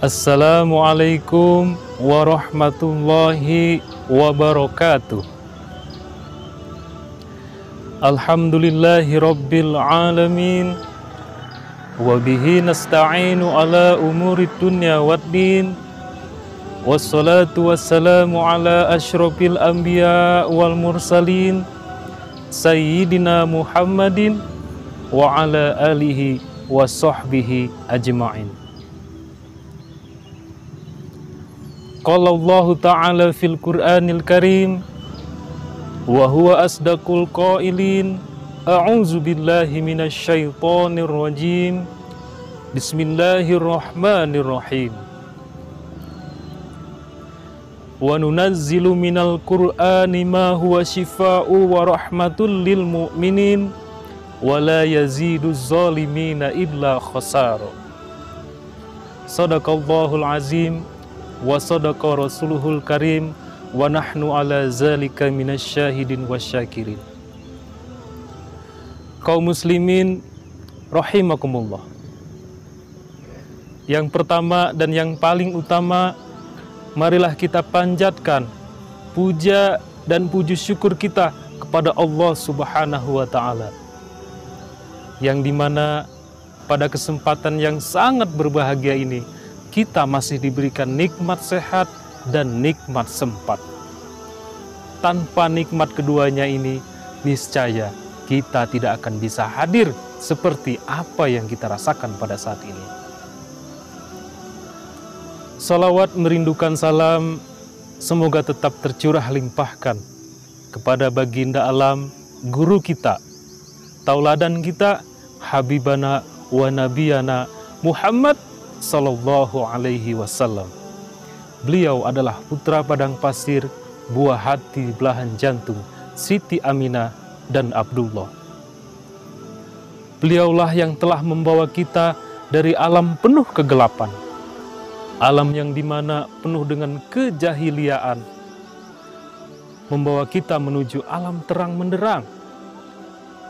Assalamualaikum warahmatullahi wabarakatuh. Alhamdulillahi rabbil alamin. Wabihi nasta'inu ala umuri dunya waddin. Wassalatu wassalamu ala ashrafil anbiya wal mursalin Sayyidina Muhammadin wa ala alihi wa sahbihi ajma'in. Qala Allahu ta'ala fil Qur'anil Karim wa huwa asdaqul qailin. A'udzu billahi minasy syaithanir rajim. Bismillahirrahmanirrahim. Wa nunazzilu minal Qur'ani ma huwa shifaa'u wa rahmatul lil mu'minin wa la yaziduz zalimina illa khasara. Shadaqallahul azim wa sadaqa rasuluhul karim wa nahnu ala zalika minasyahidin wasyakirin. Kaum muslimin rahimakumullah. Yang pertama dan yang paling utama, marilah kita panjatkan puja dan puji syukur kita kepada Allah Subhanahu wa ta'ala, yang dimana pada kesempatan yang sangat berbahagia ini kita masih diberikan nikmat sehat dan nikmat sempat. Tanpa nikmat keduanya ini, niscaya kita tidak akan bisa hadir seperti apa yang kita rasakan pada saat ini. Salawat merindukan salam semoga tetap tercurah limpahkan kepada baginda alam, guru kita, tauladan kita, habibana wa nabiyana Muhammad sallallahu alaihi wasallam. Beliau adalah putra padang pasir, buah hati belahan jantung Siti Aminah dan Abdullah. Beliaulah yang telah membawa kita dari alam penuh kegelapan, alam yang dimana penuh dengan kejahiliaan, membawa kita menuju alam terang menderang,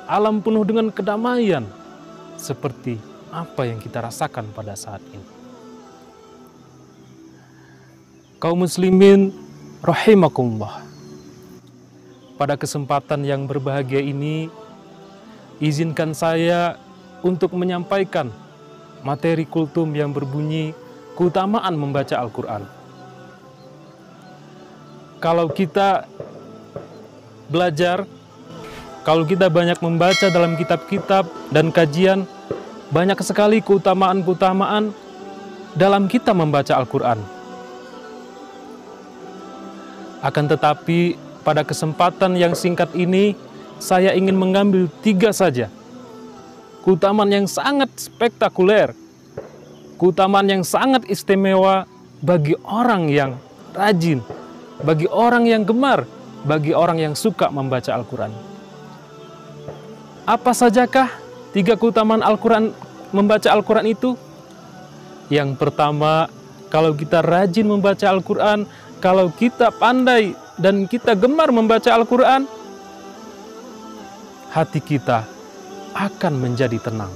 alam penuh dengan kedamaian, seperti apa yang kita rasakan pada saat ini. Kaum muslimin rahimakumullah, pada kesempatan yang berbahagia ini, izinkan saya untuk menyampaikan materi kultum yang berbunyi keutamaan membaca Al-Quran. Kalau kita belajar, kalau kita banyak membaca dalam kitab-kitab dan kajian, banyak sekali keutamaan-keutamaan dalam kita membaca Al-Quran. Akan tetapi pada kesempatan yang singkat ini, saya ingin mengambil 3 saja keutamaan yang sangat spektakuler, keutamaan yang sangat istimewa bagi orang yang rajin, bagi orang yang gemar, bagi orang yang suka membaca Al-Quran. Apa sajakah 3 keutamaan Al-Quran, membaca Al-Quran itu? Yang pertama, kalau kita rajin membaca Al-Quran, kalau kita pandai dan kita gemar membaca Al-Quran, hati kita akan menjadi tenang.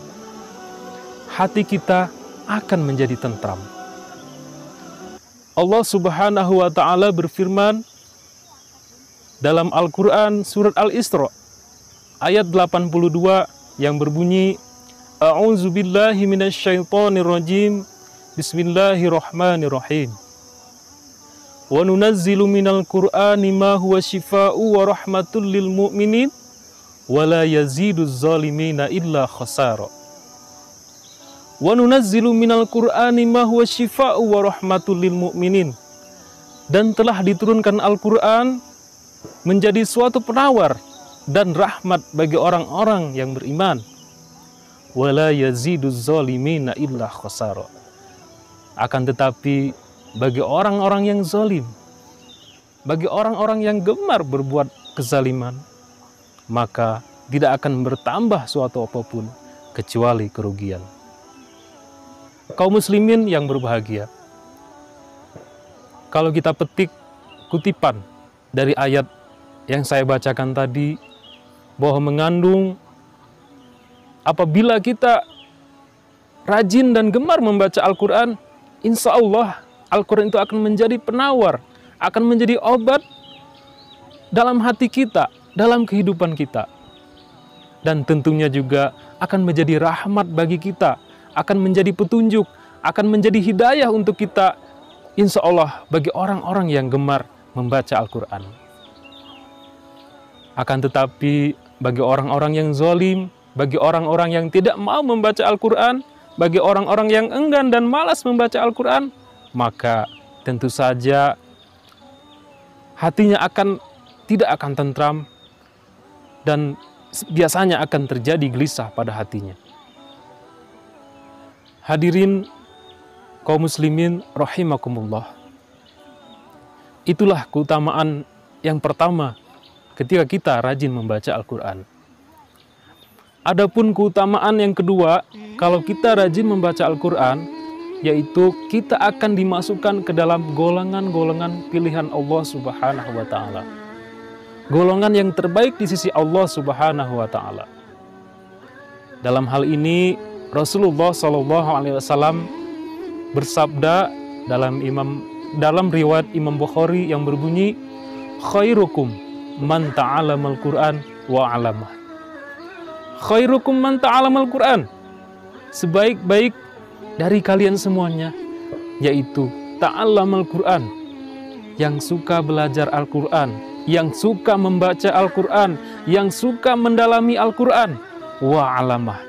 Hati kita akan menjadi tentram. Allah Subhanahu wa ta'ala berfirman dalam Al-Quran surat Al-Isra ayat 82 yang berbunyi, A'udzu billahi minasyaitonir rajim. Bismillahirrahmanirrahim. Wa nunazzilu minal Qur'ani ma huwa shifaa'u wa rahmatul lil mu'minin wa la yaziduz zalimina illa khasara. Wa nunazzilu minal Qur'ani ma huwa shifaa'u wa rahmatul lil mu'minin. Dan telah diturunkan Al-Qur'an menjadi suatu penawar dan rahmat bagi orang-orang yang beriman. Wala yaziduz zalimina illa khasara. Akan tetapi bagi orang-orang yang zalim, bagi orang-orang yang gemar berbuat kezaliman, maka tidak akan bertambah suatu apapun kecuali kerugian. Kaum muslimin yang berbahagia, kalau kita petik kutipan dari ayat yang saya bacakan tadi, bahwa mengandung apabila kita rajin dan gemar membaca Al-Quran, insya Allah Al-Quran itu akan menjadi penawar, akan menjadi obat dalam hati kita, dalam kehidupan kita. Dan tentunya juga akan menjadi rahmat bagi kita, akan menjadi petunjuk, akan menjadi hidayah untuk kita, insya Allah bagi orang-orang yang gemar membaca Al-Quran. Akan tetapi bagi orang-orang yang zalim, bagi orang-orang yang tidak mau membaca Al-Quran, bagi orang-orang yang enggan dan malas membaca Al-Quran, maka tentu saja hatinya tidak akan tentram, dan biasanya akan terjadi gelisah pada hatinya. Hadirin kaum muslimin rahimakumullah, itulah keutamaan yang pertama ketika kita rajin membaca Al-Quran. Adapun keutamaan yang kedua, kalau kita rajin membaca Al-Quran, yaitu kita akan dimasukkan ke dalam golongan-golongan pilihan Allah Subhanahu wa Ta'ala. Golongan yang terbaik di sisi Allah Subhanahu wa Ta'ala. Dalam hal ini Rasulullah SAW bersabda dalam riwayat Imam Bukhari yang berbunyi, khairukum man ta'alamal Qur'an wa 'alamah. Khairukum man ta'alamal Qur'an, sebaik-baik dari kalian semuanya yaitu ta'alamal Qur'an, yang suka belajar Al-Quran, yang suka membaca Al-Quran, yang suka mendalami Al-Quran, wa 'alamah,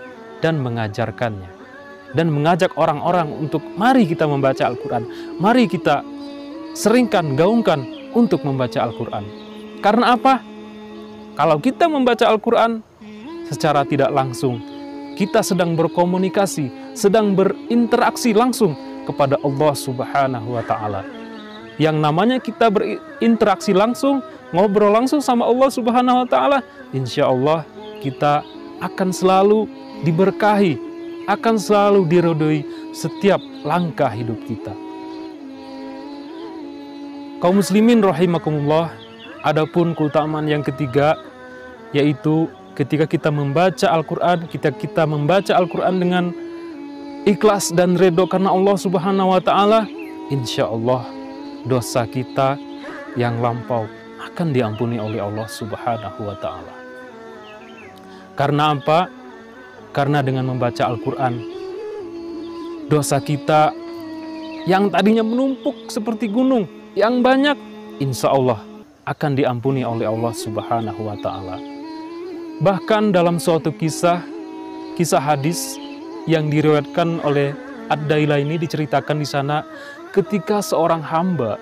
dan mengajarkannya, dan mengajak orang-orang untuk mari kita membaca Al-Quran, mari kita seringkan, gaungkan untuk membaca Al-Quran. Karena apa? Kalau kita membaca Al-Quran secara tidak langsung, kita sedang berkomunikasi, sedang berinteraksi langsung kepada Allah Subhanahu wa Ta'ala. Yang namanya kita berinteraksi langsung, ngobrol langsung sama Allah Subhanahu wa Ta'ala, insya Allah kita akan selalu diberkahi, akan selalu diridhoi setiap langkah hidup kita. Kaum muslimin rahimakumullah, adapun keutamaan yang ketiga, yaitu ketika kita membaca Al-Quran, kita membaca Al-Quran dengan ikhlas dan ridho karena Allah Subhanahu wa Ta'ala, insya Allah dosa kita yang lampau akan diampuni oleh Allah Subhanahu wa Ta'ala. Karena apa? Karena dengan membaca Al-Quran, dosa kita yang tadinya menumpuk seperti gunung yang banyak, insya Allah akan diampuni oleh Allah Subhanahu wa Ta'ala. Bahkan dalam suatu kisah hadis yang diriwayatkan oleh Ad-Dailaini, diceritakan di sana ketika seorang hamba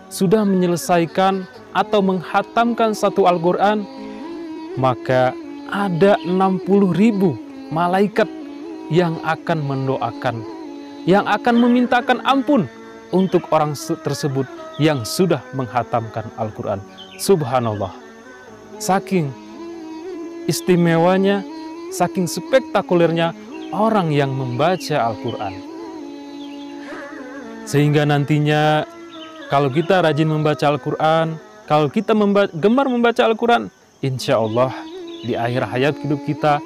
sudah menyelesaikan atau menghatamkan satu Al-Quran, maka ada 60.000 malaikat yang akan mendoakan, yang akan memintakan ampun untuk orang tersebut yang sudah menghatamkan Al-Quran. Subhanallah, saking istimewanya, saking spektakulernya orang yang membaca Al-Quran. Sehingga nantinya kalau kita rajin membaca Al-Quran, kalau kita gemar membaca Al-Quran, insya Allah di akhir hayat hidup kita,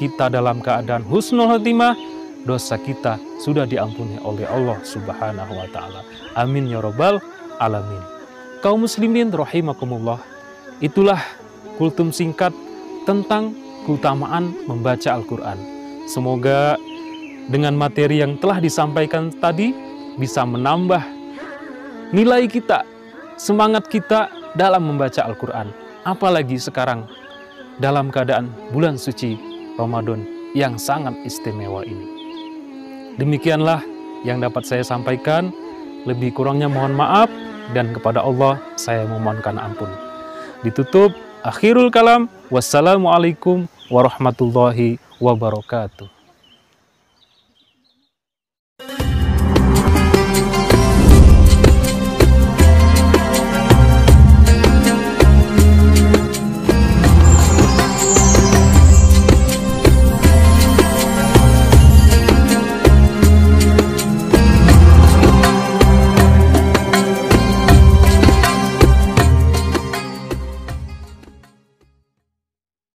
kita dalam keadaan husnul khotimah, dosa kita sudah diampuni oleh Allah Subhanahu wa Ta'ala. Amin ya rabbal alamin. Kaum muslimin rahimakumullah, itulah kultum singkat tentang keutamaan membaca Al-Quran. Semoga dengan materi yang telah disampaikan tadi bisa menambah nilai kita, semangat kita dalam membaca Al-Quran. Apalagi sekarang dalam keadaan bulan suci Ramadan yang sangat istimewa ini. Demikianlah yang dapat saya sampaikan. Lebih kurangnya mohon maaf, dan kepada Allah saya memohonkan ampun. Ditutup akhirul kalam. Wassalamualaikum warahmatullahi wabarakatuh.